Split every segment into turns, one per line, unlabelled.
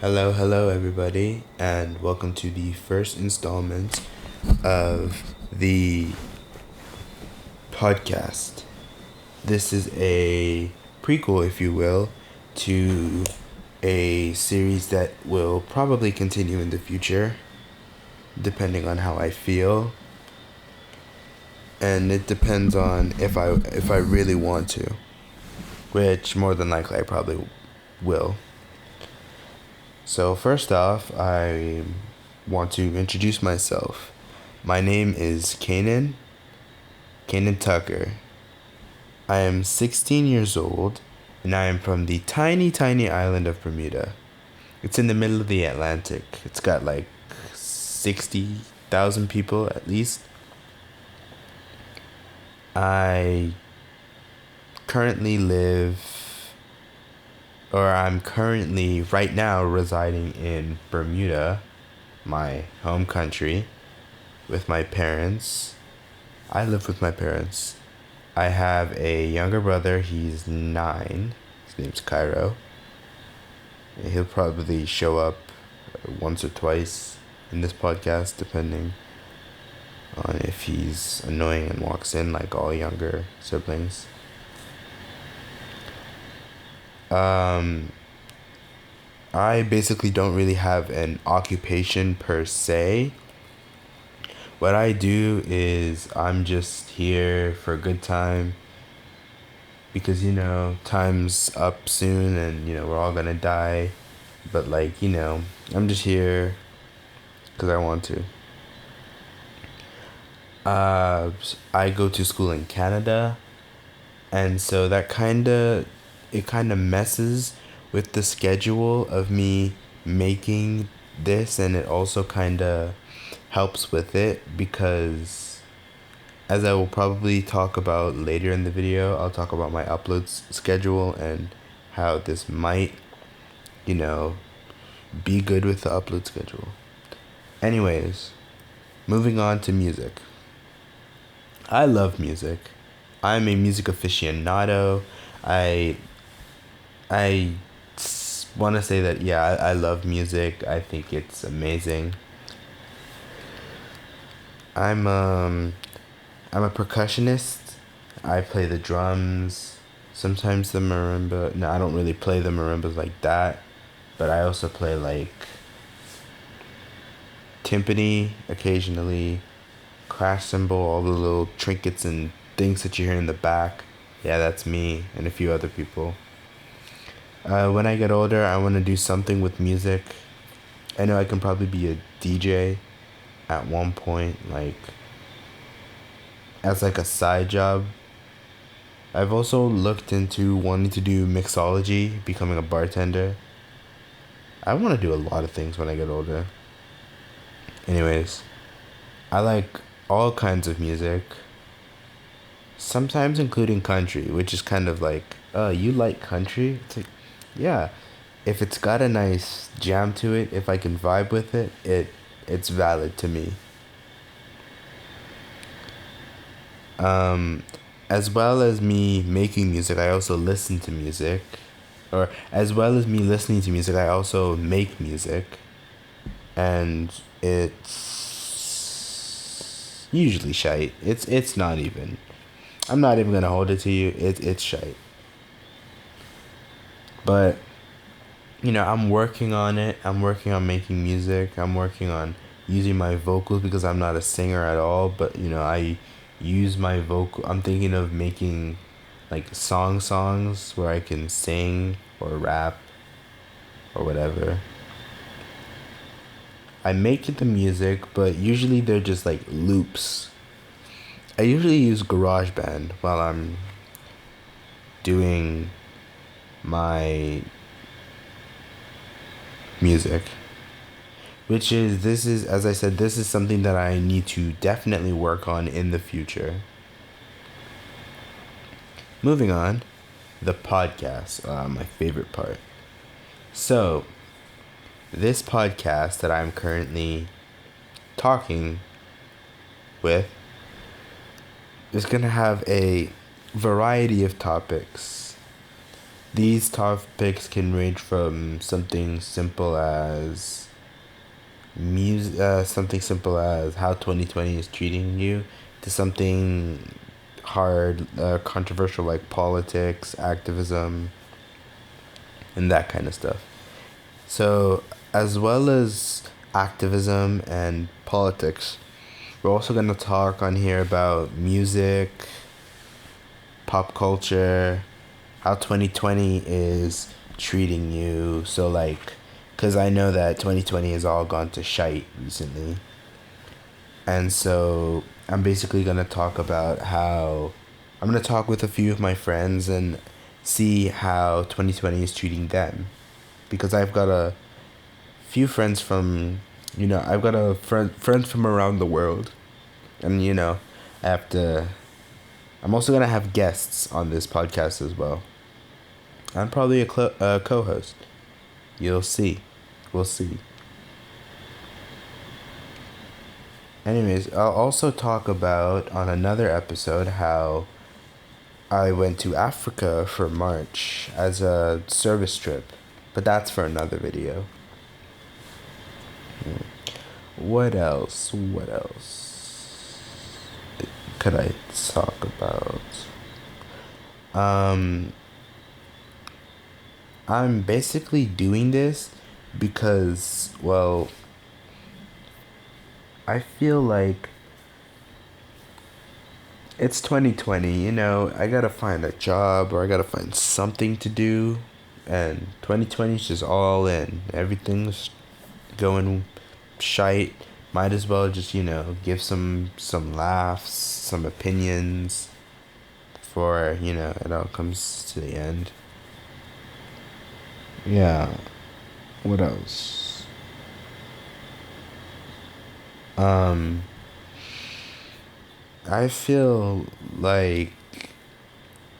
Hello, everybody, and welcome to the first installment of the podcast. This is a prequel, if you will, to a series that will probably continue in the future, depending on how I feel, and it depends on if I really want to, which more than likely I probably will. So first off, I want to introduce myself. My name is Canaan Tucker. I am 16 years old, and I am from the tiny island of Bermuda. It's in the middle of the Atlantic. It's got like 60,000 people at least. I currently I'm currently right now residing in Bermuda, my home country, with my parents. I live with my parents. I have a younger brother. He's 9. His name's Cairo. He'll probably show up once or twice in this podcast, depending on if he's annoying and walks in like all younger siblings. I basically don't really have an occupation per se. What I do is I'm just here for a good time because, time's up soon and, we're all gonna die. But, I'm just here because I want to. I go to school in Canada, and so it kind of messes with the schedule of me making this, and it also kind of helps with it because, as I will probably talk about later in the video, I'll talk about my uploads schedule and how this might, you know, be good with the upload schedule. Anyways, moving on to music. I love music. I'm a music aficionado. I I want to say that I love music. I think it's amazing. I'm um I'm a percussionist. I play the drums, sometimes the marimba. No, I don't really play the marimbas like that, but I also play like timpani occasionally, crash cymbal, all the little trinkets and things that you hear in the back. Yeah, that's me and a few other people. When I get older, I want to do something with music. I know I can probably be a DJ at one point, like as like a side job. I've also looked into wanting to do mixology, becoming a bartender. I want to do a lot of things when I get older. Anyways, I like all kinds of music, sometimes including country, which is kind of like, you like country? It's like, yeah, if it's got a nice jam to it, if I can vibe with it, it's valid to me. As well as me making music, I also listen to music. Or as well as me listening to music, I also make music. And it's usually shite. It's not even. I'm not even gonna hold it to you. It's shite. But I'm working on it. I'm working on making music. I'm working on using my vocals because I'm not a singer at all. But I use my vocal. I'm thinking of making like songs where I can sing or rap or whatever. I make the music, but usually they're just like loops. I usually use GarageBand while I'm doing my music. This is, as I said, this is something that I need to definitely work on in the future. Moving on, the podcast, my favorite part. So, this podcast that I'm currently talking with is going to have a variety of topics. These topics can range from something simple as something simple as how 2020 is treating you, to something hard, controversial like politics, activism, and that kind of stuff. So, as well as activism and politics, we're also going to talk on here about music, pop culture, how 2020 is treating you. So, like, because I know that 2020 has all gone to shite recently. And so, I'm basically going to talk about how I'm going to talk with a few of my friends and see how 2020 is treating them. Because I've got a few friends from, I've got friends from around the world. And, I have to, I'm also going to have guests on this podcast as well. I'm probably a co-host. You'll see. We'll see. Anyways, I'll also talk about on another episode how I went to Africa for March as a service trip. But that's for another video. What else? What else could I talk about? I'm basically doing this because, well, I feel like it's 2020, I gotta find a job or I gotta find something to do. And 2020 is just all in. Everything's going shite. Might as well just, give some laughs, some opinions before, it all comes to the end. Yeah. What else? I feel like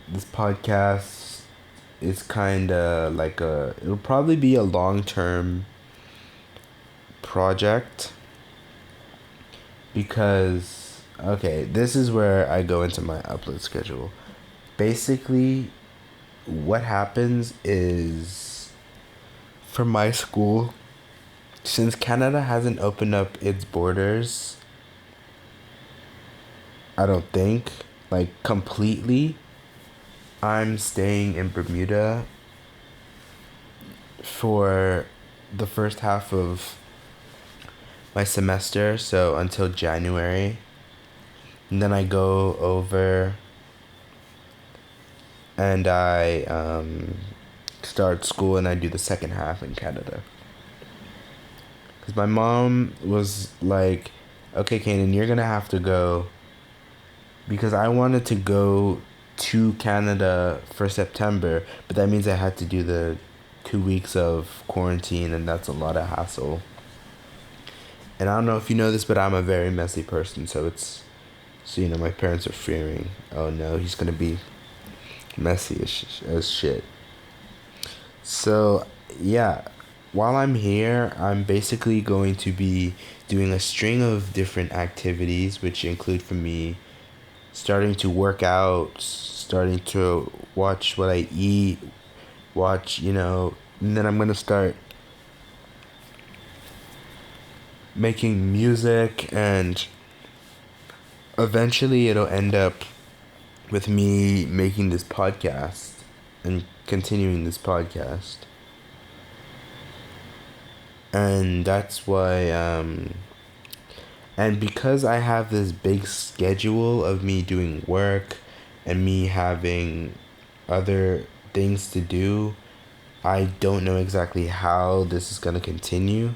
this podcast is kind of like it'll probably be a long-term project because, okay, this is where I go into my upload schedule. Basically, what happens is for my school, since Canada hasn't opened up its borders, I don't think, like, completely, I'm staying in Bermuda for the first half of my semester, so until January. And then I go over and I start school and I do the second half in Canada. Because my mom was like, okay, Cainan'S, you're going to have to go. Because I wanted to go to Canada for September, but that means I had to do the 2 weeks of quarantine, and that's a lot of hassle. And I don't know if you know this, but I'm a very messy person, so my parents are fearing, oh no, he's gonna be messy as shit. So, yeah, while I'm here, I'm basically going to be doing a string of different activities, which include for me starting to work out, starting to watch what I eat, and then I'm going to start making music, and eventually it'll end up with me making this podcast and continuing this podcast. And that's why, and because I have this big schedule of me doing work and me having other things to do, I don't know exactly how this is going to continue,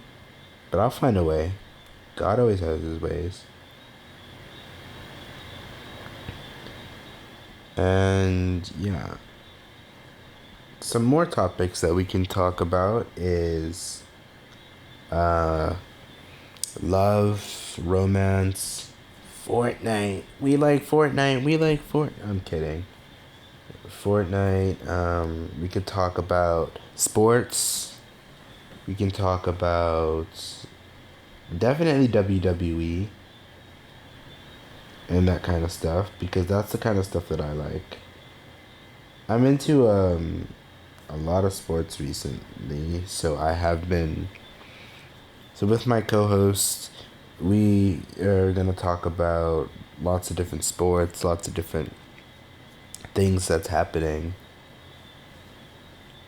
but I'll find a way. God always has his ways. And yeah, some more topics that we can talk about is love, romance, Fortnite. We like Fortnite. I'm kidding. Fortnite. We could talk about sports. We can talk about definitely WWE and that kind of stuff, because that's the kind of stuff that I like. I'm into a lot of sports recently. So with my co-host, we are gonna talk about lots of different sports, lots of different things that's happening.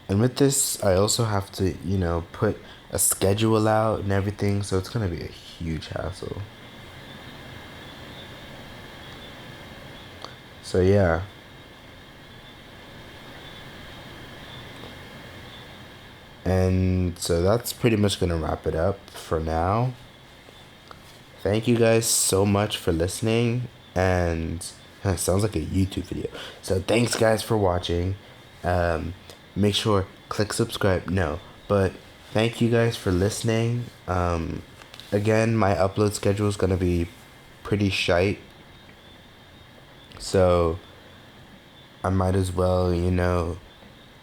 And with this, I also have to, put a schedule out and everything, so it's gonna be a huge hassle. So yeah. And so that's pretty much gonna wrap it up for now. Thank you guys so much for listening, and it sounds like a YouTube video. So thanks guys for watching. Make sure click subscribe. No, but thank you guys for listening. Again, my upload schedule is gonna be pretty shite, so I might as well,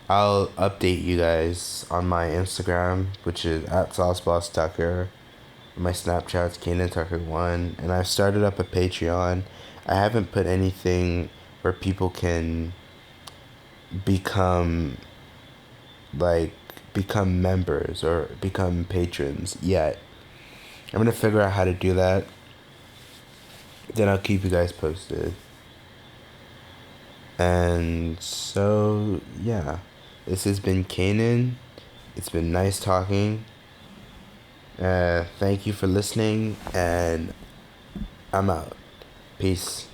I'll update you guys on my Instagram, which is at SauceBossTucker. My Snapchat's Cainan'S1, and I've started up a Patreon. I haven't put anything where people can become like become members or become patrons yet. I'm gonna figure out how to do that. Then I'll keep you guys posted. And so yeah, this has been Kanan. It's been nice talking. Thank you for listening, and I'm out. Peace.